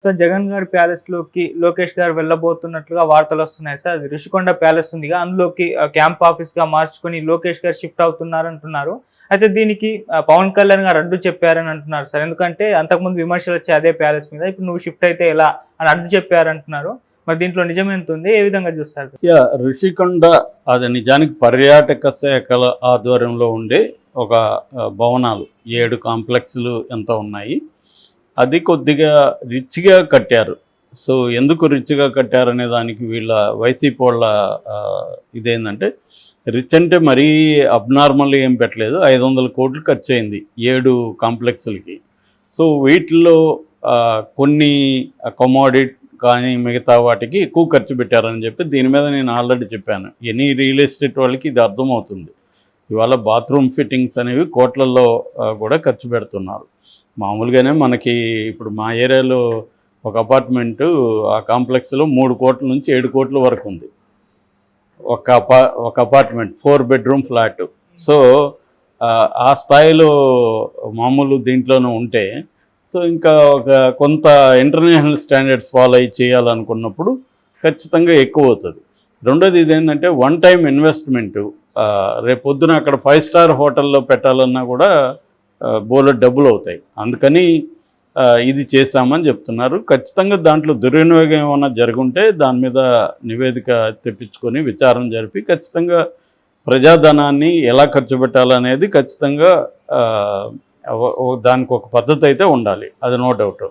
So Jagan గారి palace లోకి లోకేష్ గారు వెళ్ళబోతున్నట్లుగా వార్తలు వస్తున్నాయి సార్. అది ఋషికొండ ప్యాలెస్ ఉందిగా, అందులోకి క్యాంప్ ఆఫీస్ గా మార్చుకొని లోకేష్ గారు షిఫ్ట్ అవుతున్నారు అంటున్నారు. అయితే దీనికి పవన్ కళ్యాణ్ గారు అడ్డు చెప్పారని అంటున్నారు సార్. ఎందుకంటే అంతకుముందు విమర్శలు వచ్చాయి అదే ప్యాలెస్ మీద, ఇప్పుడు నువ్వు షిఫ్ట్ అయితే ఎలా అని అడ్డు చెప్పారంటున్నారు. మరి దీంట్లో నిజం ఎంత ఉంది, ఏ విధంగా చూస్తారు? ఋషికొండ అది నిజానికి పర్యాటక శాఖల ఆధ్వర్యంలో ఉండే ఒక భవనాలు 7 కాంప్లెక్స్లు ఎంత ఉన్నాయి. అది కొద్దిగా రిచ్గా కట్టారు. సో ఎందుకు రిచ్గా కట్టారనే దానికి వీళ్ళ వైసీపీ వాళ్ళ ఇదేంటంటే, రిచ్ అంటే మరీ అబ్నార్మల్ ఏం పెట్టలేదు. 500 కోట్లు ఖర్చు అయింది 7 కాంప్లెక్స్లకి. సో వీటిల్లో కొన్ని కమోడిటీ కానీ మిగతా వాటికి ఎక్కువ ఖర్చు పెట్టారని చెప్పి దీని మీద నేను ఆల్రెడీ చెప్పాను. ఎనీ రియల్ ఎస్టేట్ వాళ్ళకి ఇది అర్థమవుతుంది. ఇవాళ బాత్రూమ్ ఫిట్టింగ్స్ అనేవి కోట్లలో కూడా ఖర్చు పెడుతున్నారు. మామూలుగానే మనకి ఇప్పుడు మా ఏరియాలో ఒక అపార్ట్మెంటు ఆ కాంప్లెక్స్లో 3 కోట్ల నుంచి 7 కోట్ల వరకు ఉంది. ఒక అపార్ట్మెంట్ 4 బెడ్రూమ్ ఫ్లాట్. సో ఆ స్థాయిలో మామూలు దీంట్లోనే ఉంటే, సో ఇంకా ఒక కొంత ఇంటర్నేషనల్ స్టాండర్డ్స్ ఫాలో అయ్యి చేయాలనుకున్నప్పుడు ఖచ్చితంగా ఎక్కువ అవుతుంది. రెండోది ఇదేంటంటే వన్ టైం ఇన్వెస్ట్మెంటు. రేపొద్దున అక్కడ 5 స్టార్ హోటల్లో పెట్టాలన్నా కూడా బోలెడు డబ్బులు అవుతాయి. అందుకని ఇది చేశామని చెప్తున్నారు. ఖచ్చితంగా దాంట్లో దుర్వినియోగం ఏమైనా జరుగుంటే దాని మీద నివేదిక తెప్పించుకొని విచారణ జరిపి ఖచ్చితంగా ప్రజాధనాన్ని ఎలా ఖర్చు పెట్టాలనేది ఖచ్చితంగా దానికి ఒక పద్ధతి అయితే ఉండాలి, అది నో డౌట్.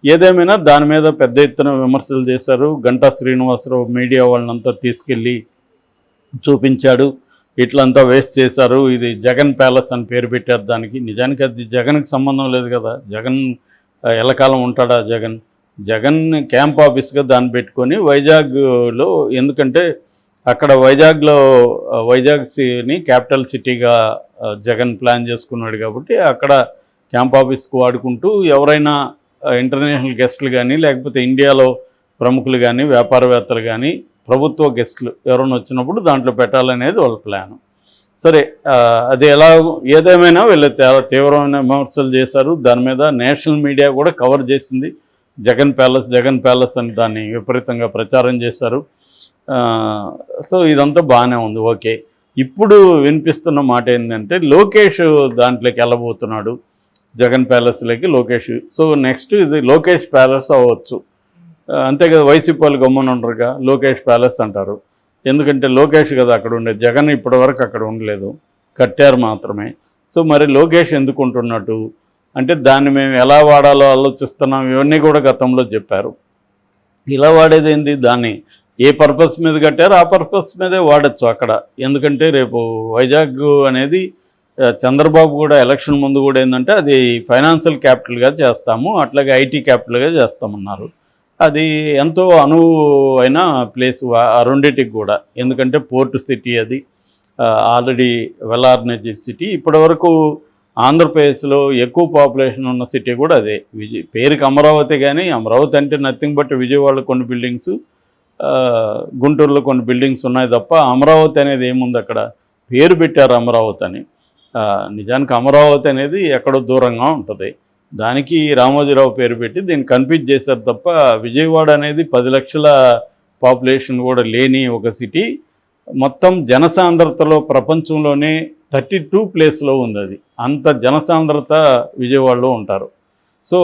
ఏదేమైనా దాని మీద పెద్ద ఎత్తున విమర్శలు చేశారు. గంటా శ్రీనివాసరావు మీడియా వాళ్ళనంతా తీసుకెళ్ళి చూపించాడు, ఇట్లంతా వేస్ట్ చేశారు, ఇది జగన్ ప్యాలెస్ అని పేరు పెట్టారు దానికి. నిజానికి అది జగన్కి సంబంధం లేదు కదా. జగన్ ఎల్లకాలం ఉంటాడా? జగన్ క్యాంప్ ఆఫీస్గా దాన్ని పెట్టుకొని వైజాగ్లో, ఎందుకంటే అక్కడ వైజాగ్ సిని క్యాపిటల్ సిటీగా జగన్ ప్లాన్ చేసుకున్నాడు కాబట్టి అక్కడ క్యాంప్ ఆఫీస్కి వాడుకుంటూ ఎవరైనా ఇంటర్నేషనల్ గెస్టులు కానీ లేకపోతే ఇండియాలో ప్రముఖులు కానీ వ్యాపారవేత్తలు కానీ ప్రభుత్వ గెస్టులు ఎవరైనా వచ్చినప్పుడు దాంట్లో పెట్టాలనేది వాళ్ళ ప్లాను. సరే, అది ఎలా ఏదేమైనా వీళ్ళు తీవ్రమైన విమర్శలు చేశారు. దాని మీద నేషనల్ మీడియా కూడా కవర్ చేసింది. జగన్ ప్యాలెస్ అని దాన్ని విపరీతంగా ప్రచారం చేశారు. సో ఇదంతా బాగానే ఉంది, ఓకే. ఇప్పుడు వినిపిస్తున్న మాట ఏంటంటే లోకేష్ దాంట్లోకి వెళ్ళబోతున్నాడు, జగన్ ప్యాలెస్లోకి లోకేష్. సో నెక్స్ట్ ఇది లోకేష్ ప్యాలెస్ అవ్వచ్చు, అంతే కదా. వైసీపీ వాళ్ళు గమ్మున ఉండరుగా, లోకేష్ ప్యాలెస్ అంటారు. ఎందుకంటే లోకేష్ కదా అక్కడ ఉండేది, జగన్ ఇప్పటివరకు అక్కడ ఉండలేదు, కట్టారు మాత్రమే. సో మరి లోకేష్ ఎందుకు ఉంటున్నట్టు అంటే దాన్ని మేము ఎలా వాడాలో ఆలోచిస్తున్నాం, ఇవన్నీ కూడా గతంలో చెప్పారు. ఇలా వాడేది ఏంది, దాన్ని ఏ పర్పస్ మీద కట్టారో ఆ పర్పస్ మీదే వాడచ్చు అక్కడ. ఎందుకంటే రేపు వైజాగ్ అనేది చంద్రబాబు కూడా ఎలక్షన్ ముందు కూడా ఏంటంటే అది ఫైనాన్షియల్ క్యాపిటల్గా చేస్తాము, అట్లాగే ఐటీ క్యాపిటల్గా చేస్తామన్నారు. అది ఎంతో అనువైన ప్లేస్ ఆ రెండింటికి కూడా. ఎందుకంటే పోర్ట్ సిటీ, అది ఆల్రెడీ వెల్ ఆర్గనైజ్డ్ సిటీ. ఇప్పటివరకు ఆంధ్రప్రదేశ్లో ఎక్కువ పాపులేషన్ ఉన్న సిటీ కూడా అదే. పేరుకి అమరావతి, కానీ అమరావతి అంటే నథింగ్ బట్ విజయవాడలో కొన్ని బిల్డింగ్స్, గుంటూరులో కొన్ని బిల్డింగ్స్ ఉన్నాయి తప్ప అమరావతి అనేది ఏముంది అక్కడ. పేరు పెట్టారు అమరావతి అని. నిజానికి అమరావతి అనేది ఎక్కడో దూరంగా ఉంటుంది. దానికి రామోజీరావు పేరు పెట్టి దీన్ని కన్ఫ్యూజ్ చేశారు తప్ప విజయవాడ అనేది 10 లక్షల పాపులేషన్ కూడా లేని ఒక సిటీ. మొత్తం జనసాంద్రతలో ప్రపంచంలోనే 32 ప్లేస్లో ఉంది అది. అంత జనసాంద్రత విజయవాడలో ఉంటారు. సో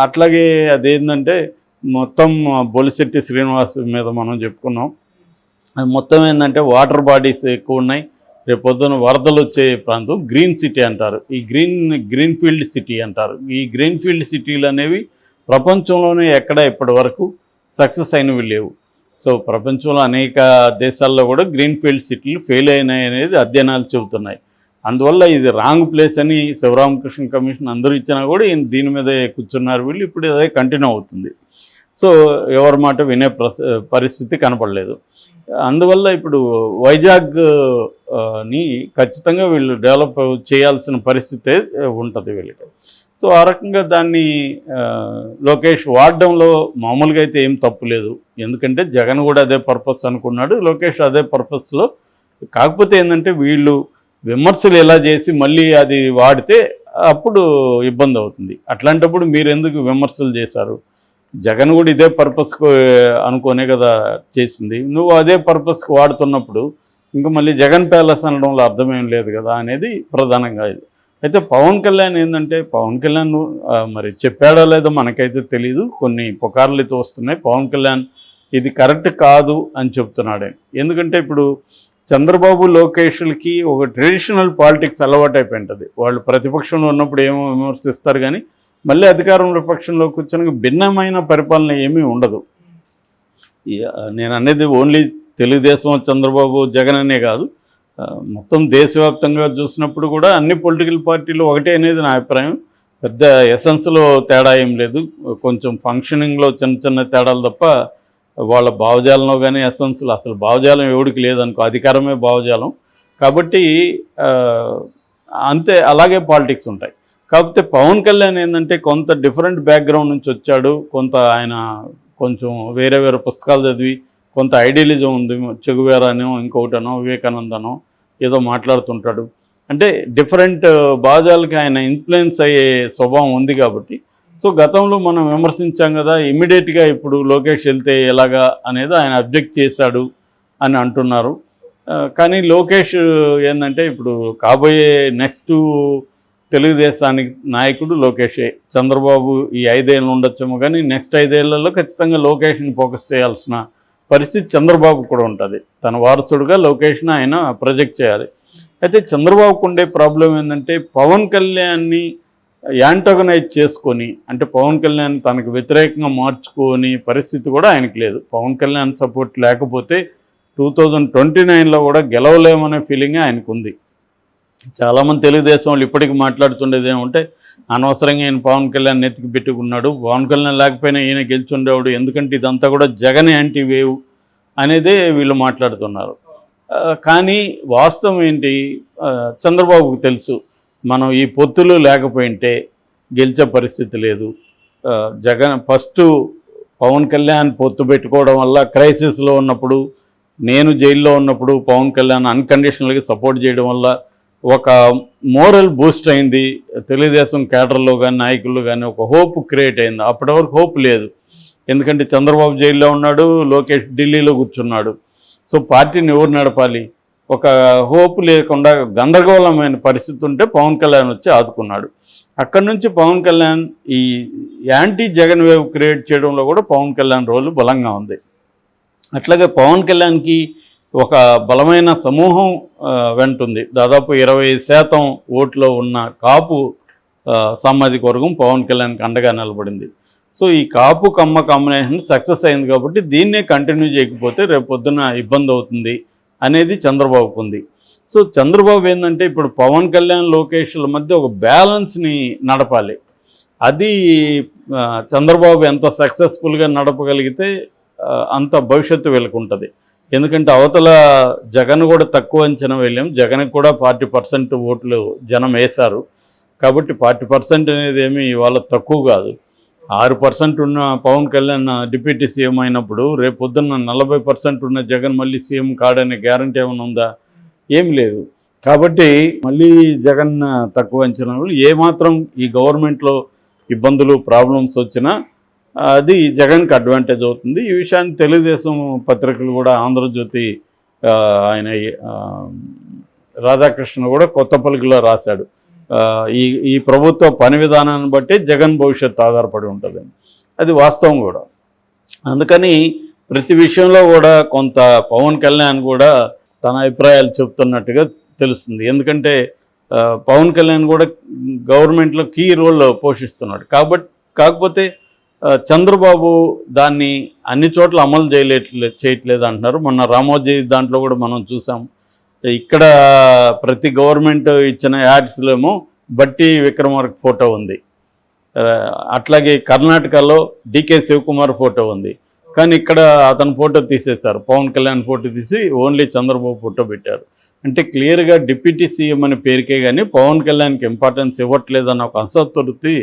అట్లాగే అదేంటంటే మొత్తం బొలిశెట్టి శ్రీనివాస్ మీద మనం చెప్పుకున్నాం. అది మొత్తం ఏంటంటే వాటర్ బాడీస్ ఎక్కువ ఉన్నాయి. రేపు పొద్దున వరదలు వచ్చే ప్రాంతం గ్రీన్ సిటీ అంటారు, ఈ గ్రీన్ఫీల్డ్ సిటీ అంటారు. ఈ గ్రీన్ఫీల్డ్ సిటీలు అనేవి ప్రపంచంలోనే ఎక్కడ ఇప్పటి వరకు సక్సెస్ అయినవి లేవు. సో ప్రపంచంలో అనేక దేశాల్లో కూడా గ్రీన్ఫీల్డ్ సిటీలు ఫెయిల్ అయినాయి అనేది అధ్యయనాలు చెబుతున్నాయి. అందువల్ల ఇది రాంగ్ ప్లేస్ అని శివరామకృష్ణ కమిషన్ అందరూ ఇచ్చినా కూడా దీని మీదే కూర్చున్నారు వీళ్ళు. ఇప్పుడు అదే కంటిన్యూ అవుతుంది. సో ఎవరి మాట వినే పరిస్థితి కనపడలేదు. అందువల్ల ఇప్పుడు వైజాగ్ని ఖచ్చితంగా వీళ్ళు డెవలప్ చేయాల్సిన పరిస్థితే ఉంటుంది వీళ్ళకి. సో ఆ రకంగా దాన్ని లోకేష్ వాడడంలో మామూలుగా అయితే ఏం తప్పు లేదు. ఎందుకంటే జగన్ కూడా అదే పర్పస్ అనుకున్నాడు, లోకేష్ అదే పర్పస్లో. కాకపోతే ఏంటంటే వీళ్ళు విమర్శలు ఎలా చేసి మళ్ళీ అది వాడితే అప్పుడు ఇబ్బంది అవుతుంది. అట్లాంటప్పుడు మీరు ఎందుకు విమర్శలు చేశారు? జగన్ కూడా ఇదే పర్పస్కు అనుకోనే కదా చేసింది. నువ్వు అదే పర్పస్కి వాడుతున్నప్పుడు ఇంకా మళ్ళీ జగన్ ప్యాలెస్ అనడంలో అర్థమేం లేదు కదా అనేది ప్రధానంగా ఇది. అయితే పవన్ కళ్యాణ్ ఏంటంటే, పవన్ కళ్యాణ్ మరి చెప్పాడో లేదో మనకైతే తెలీదు, కొన్ని పుకార్లతో వస్తున్నాయి. పవన్ కళ్యాణ్ ఇది కరెక్ట్ కాదు అని చెప్తున్నాడు. ఎందుకంటే ఇప్పుడు చంద్రబాబు లోకేష్లకి ఒక ట్రెడిషనల్ పాలిటిక్స్ అలవాటు అయిపోయింటుంది. వాళ్ళు ప్రతిపక్షంలో ఉన్నప్పుడు ఏమో విమర్శిస్తారు, కానీ మళ్ళీ అధికారంలో పక్షంలోకి వచ్చిన భిన్నమైన పరిపాలన ఏమీ ఉండదు. నేను అనేది ఓన్లీ తెలుగుదేశం చంద్రబాబు జగన్ అనే కాదు, మొత్తం దేశవ్యాప్తంగా చూసినప్పుడు కూడా అన్ని పొలిటికల్ పార్టీలు ఒకటే అనేది నా అభిప్రాయం. పెద్ద ఎసెన్స్లో తేడా ఏం లేదు, కొంచెం ఫంక్షనింగ్లో చిన్న చిన్న తేడాలు తప్ప వాళ్ళ భావజాలంలో కానీ ఎసెన్స్లో అసలు భావజాలం ఎవడికి లేదనుకో, అధికారమే భావజాలం. కాబట్టి అంతే, అలాగే పాలిటిక్స్ ఉంటాయి. కాకపోతే పవన్ కళ్యాణ్ ఏంటంటే కొంత డిఫరెంట్ బ్యాక్గ్రౌండ్ నుంచి వచ్చాడు, కొంత ఆయన కొంచెం వేరే వేరే పుస్తకాలు చదివి కొంత ఐడియలిజం ఉంది. చెగువేరానో ఇంకొకటనో వివేకానందనో ఏదో మాట్లాడుతుంటాడు. అంటే డిఫరెంట్ భాజాలకి ఆయన ఇన్ఫ్లుయెన్స్ అయ్యే స్వభావం ఉంది కాబట్టి, సో గతంలో మనం విమర్శించాం కదా, ఇమ్మీడియట్గా ఇప్పుడు లోకేష్ వెళ్తే ఎలాగా అనేది ఆయన అబ్జెక్ట్ చేశాడు అని అంటున్నారు. కానీ లోకేష్ ఏంటంటే ఇప్పుడు కాబోయే నెక్స్ట్ తెలుగుదేశానికి నాయకుడు లోకేషే. చంద్రబాబు ఈ 5 ఏళ్ళు ఉండొచ్చేమో, కానీ నెక్స్ట్ 5 ఏళ్లలో ఖచ్చితంగా లోకేష్ని ఫోకస్ చేయాల్సిన పరిస్థితి చంద్రబాబు కూడా ఉంటుంది. తన వారసుడుగా లోకేష్ని ఆయన ప్రొజెక్ట్ చేయాలి. అయితే చంద్రబాబుకు ఉండే ప్రాబ్లం ఏంటంటే పవన్ కళ్యాణ్ని యాంటగనైజ్ చేసుకొని, అంటే పవన్ కళ్యాణ్ తనకు వ్యతిరేకంగా మార్చుకొని పరిస్థితి కూడా ఆయనకు లేదు. పవన్ కళ్యాణ్ సపోర్ట్ లేకపోతే 2029లో కూడా గెలవలేమనే ఫీలింగ్ ఆయనకు ఉంది. చాలామంది తెలుగుదేశం వాళ్ళు ఇప్పటికీ మాట్లాడుతుండేది ఏమంటే, అనవసరంగా ఈయన పవన్ కళ్యాణ్ నెత్తికి పెట్టుకున్నాడు, పవన్ కళ్యాణ్ లేకపోయినా ఈయన గెలిచుండేవాడు, ఎందుకంటే ఇదంతా కూడా జగన్ యాంటీ వేవ్ అనేదే వీళ్ళు మాట్లాడుతున్నారు. కానీ వాస్తవం ఏంటి, చంద్రబాబుకు తెలుసు మనం ఈ పొత్తులు లేకపోయింటే గెలిచే పరిస్థితి లేదు. జగన్ ఫస్ట్ పవన్ కళ్యాణ్ పొత్తు పెట్టుకోవడం వల్ల క్రైసిస్లో ఉన్నప్పుడు, నేను జైల్లో ఉన్నప్పుడు పవన్ కళ్యాణ్ అన్కండిషనల్గా సపోర్ట్ చేయడం వల్ల ఒక మోరల్ బూస్ట్ అయింది తెలుగుదేశం కేడర్లో కానీ నాయకుల్లో కానీ, ఒక హోప్ క్రియేట్ అయింది. అప్పటి వరకు హోప్ లేదు, ఎందుకంటే చంద్రబాబు జైల్లో ఉన్నాడు, లోకేష్ ఢిల్లీలో కూర్చున్నాడు. సో పార్టీని ఎవరు నడపాలి, ఒక హోప్ లేకుండా గందరగోళమైన పరిస్థితి ఉంటే పవన్ కళ్యాణ్ వచ్చి ఆదుకున్నాడు. అక్కడి నుంచి పవన్ కళ్యాణ్ ఈ యాంటీ జగన్ వేవ్ క్రియేట్ చేయడంలో కూడా పవన్ కళ్యాణ్ రోల్ బలంగా ఉంది. అట్లాగే పవన్ కళ్యాణ్కి ఒక బలమైన సమూహం వెంటుంది. దాదాపు 20% ఓట్లో ఉన్న కాపు సామాజిక వర్గం పవన్ కళ్యాణ్కి అండగా నిలబడింది. సో ఈ కాపు కమ్మ కాంబినేషన్ సక్సెస్ అయింది కాబట్టి దీన్నే కంటిన్యూ చేయకపోతే రేపు పొద్దున ఇబ్బంది అవుతుంది అనేది చంద్రబాబుకు ఉంది. సో చంద్రబాబు ఏంటంటే ఇప్పుడు పవన్ కళ్యాణ్ లోకేష్ల మధ్య ఒక బ్యాలెన్స్ని నడపాలి. అది చంద్రబాబు ఎంత సక్సెస్ఫుల్గా నడపగలిగితే అంత భవిష్యత్తు వెలుకుంటుంది. ఎందుకంటే అవతల జగన్ కూడా తక్కువ అంచనా వెళ్ళాం, జగన్కి కూడా 40% ఓట్లు జనం వేశారు. కాబట్టి 40% అనేది ఏమి ఇవాళ తక్కువ కాదు. 6% ఉన్న పవన్ కళ్యాణ్ డిప్యూటీ సీఎం అయినప్పుడు రేపు పొద్దున్న 40% ఉన్న జగన్ మళ్ళీ సీఎం కాడనే గ్యారంటీ ఏమైనా ఉందా? ఏం లేదు. కాబట్టి మళ్ళీ జగన్ తక్కువ అంచనాలు, ఏమాత్రం ఈ గవర్నమెంట్లో ఇబ్బందులు ప్రాబ్లమ్స్ వచ్చినా అది జగన్కి అడ్వాంటేజ్ అవుతుంది. ఈ విషయాన్ని తెలుగుదేశం పత్రికలు కూడా, ఆంధ్రజ్యోతి ఆయన రాధాకృష్ణ కూడా కొత్త పలుకులో రాశాడు, ఈ ప్రభుత్వ పని విధానాన్ని బట్టి జగన్ భవిష్యత్తు ఆధారపడి ఉంటుంది. అది వాస్తవం కూడా. అందుకని ప్రతి విషయంలో కూడా కొంత పవన్ కళ్యాణ్ కూడా తన అభిప్రాయాలు చెప్తున్నట్టుగా తెలుస్తుంది. ఎందుకంటే పవన్ కళ్యాణ్ కూడా గవర్నమెంట్లో కీ రోల్ పోషిస్తున్నాడు. కాకపోతే చంద్రబాబు దాన్ని అన్ని చోట్ల అమలు చేయట్లేదు అంటున్నారు. మొన్న రామోజీ దాంట్లో కూడా మనం చూసాం. ఇక్కడ ప్రతి గవర్నమెంట్ ఇచ్చిన యాడ్స్లో ఏమో బట్టి విక్రమార్క ఫోటో ఉంది, అట్లాగే కర్ణాటకలో డికే శివకుమార్ ఫోటో ఉంది. కానీ ఇక్కడ అతని ఫోటో తీసేశారు, పవన్ కళ్యాణ్ ఫోటో తీసి ఓన్లీ చంద్రబాబు ఫోటో పెట్టారు. అంటే క్లియర్గా డిప్యూటీ సీఎం అనే పేరుకే కానీ పవన్ కళ్యాణ్కి ఇంపార్టెన్స్ ఇవ్వట్లేదన్న ఒక అసంతృప్తి